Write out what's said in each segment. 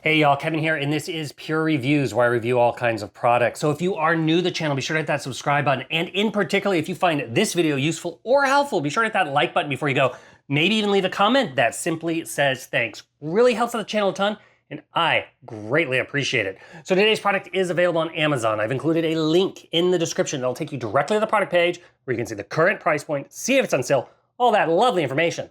Hey y'all, Kevin here, and this is Pure Reviews, where I review all kinds of products. So if you are new to the channel, be sure to hit that subscribe button. And in particular, if you find this video useful or helpful, be sure to hit that like button before you go. Maybe even leave a comment that simply says thanks. Really helps out the channel a ton, and I greatly appreciate it. So today's product is available on Amazon. I've included a link in the description that'll take you directly to the product page where you can see the current price point, see if it's on sale, all that lovely information.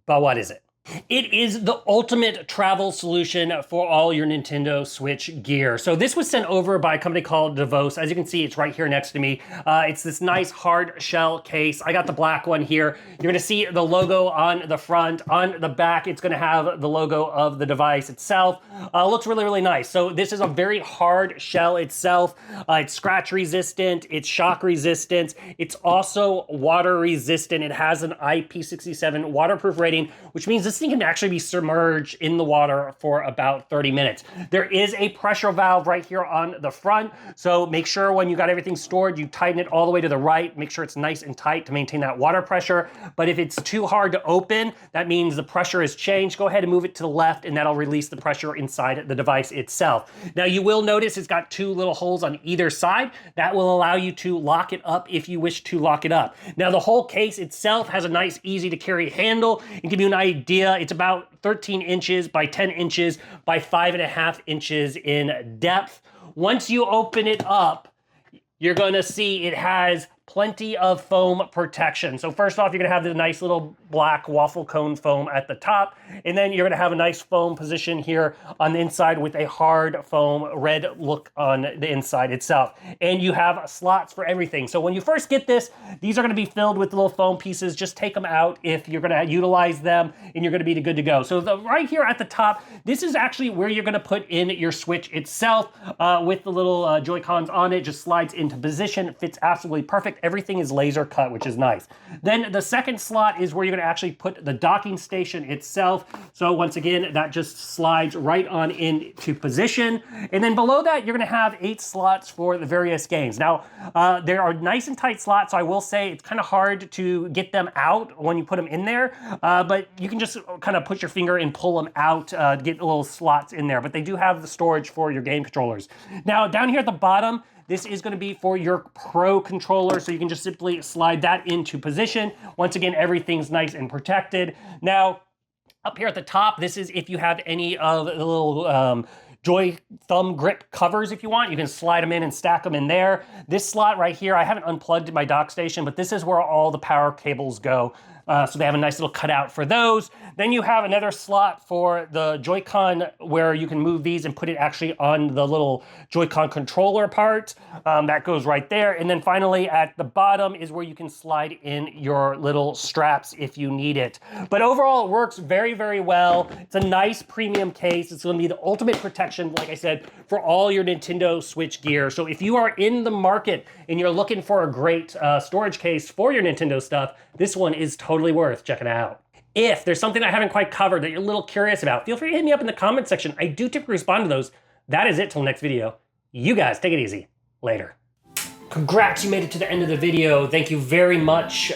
But what is it? It is the ultimate travel solution for all your Nintendo Switch gear. So this was sent over by a company called DEVASO. As you can see, it's right here next to me. It's this nice hard shell case. I got the black one here. You're gonna see the logo on the front. On the back, it's gonna have the logo of the device itself. Looks really, really nice. So this is a very hard shell itself. It's scratch resistant, it's shock resistant. It's also water resistant. It has an IP67 waterproof rating, which means this thing can actually be submerged in the water for about 30 minutes. There is a pressure valve right here on the front, so make sure when you got everything stored, you tighten it all the way to the right. Make sure it's nice and tight to maintain that water pressure. But if it's too hard to open, that means the pressure has changed. Go ahead and move it to the left, and that'll release the pressure inside the device itself. Now you will notice it's got two little holes on either side. That will allow you to lock it up if you wish to lock it up. Now the whole case itself has a nice, easy to carry handle and give you an idea. It's about 13 inches by 10 inches by 5.5 inches in depth. Once you open it up, you're gonna see it has plenty of foam protection. So first off, you're gonna have the nice little black waffle cone foam at the top, and then you're gonna have a nice foam position here on the inside with a hard foam red look on the inside itself. And you have slots for everything. So when you first get this, these are gonna be filled with little foam pieces. Just take them out if you're gonna utilize them, and you're gonna be good to go. So right here at the top, this is actually where you're gonna put in your Switch itself with the little Joy-Cons on it. Just slides into position, fits absolutely perfect. Everything is laser cut, which is nice. Then the second slot is where you're gonna actually put the docking station itself. So once again, that just slides right on into position. And then below that, you're gonna have 8 slots for the various games. Now, there are nice and tight slots, so I will say it's kind of hard to get them out when you put them in there, but you can just kind of put your finger and pull them out to get little slots in there. But they do have the storage for your game controllers. Now, down here at the bottom, this is gonna be for your Pro controller, so you can just simply slide that into position. Once again, everything's nice and protected. Now, up here at the top, this is if you have any of the little Joy thumb grip covers. If you want, you can slide them in and stack them in there. This slot right here, I haven't unplugged my dock station, but this is where all the power cables go. So they have a nice little cutout for those. Then you have another slot for the Joy-Con where you can move these and put it actually on the little Joy-Con controller part. That goes right there. And then finally at the bottom is where you can slide in your little straps if you need it. But overall, it works very, very well. It's a nice premium case. It's gonna be the ultimate protection, like I said, for all your Nintendo Switch gear. So if you are in the market and you're looking for a great storage case for your Nintendo stuff, this one is totally worth checking out. If there's something I haven't quite covered that you're a little curious about, feel free to hit me up in the comment section. I do typically respond to those. That is it till next video. You guys take it easy. Later. Congrats, you made it to the end of the video. Thank you very much.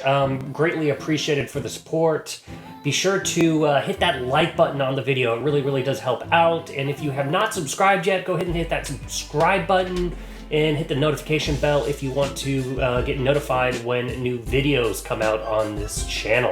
Greatly appreciated for the support. Be sure to hit that like button on the video. It really, really does help out. And if you have not subscribed yet, go ahead and hit that subscribe button and hit the notification bell if you want to get notified when new videos come out on this channel.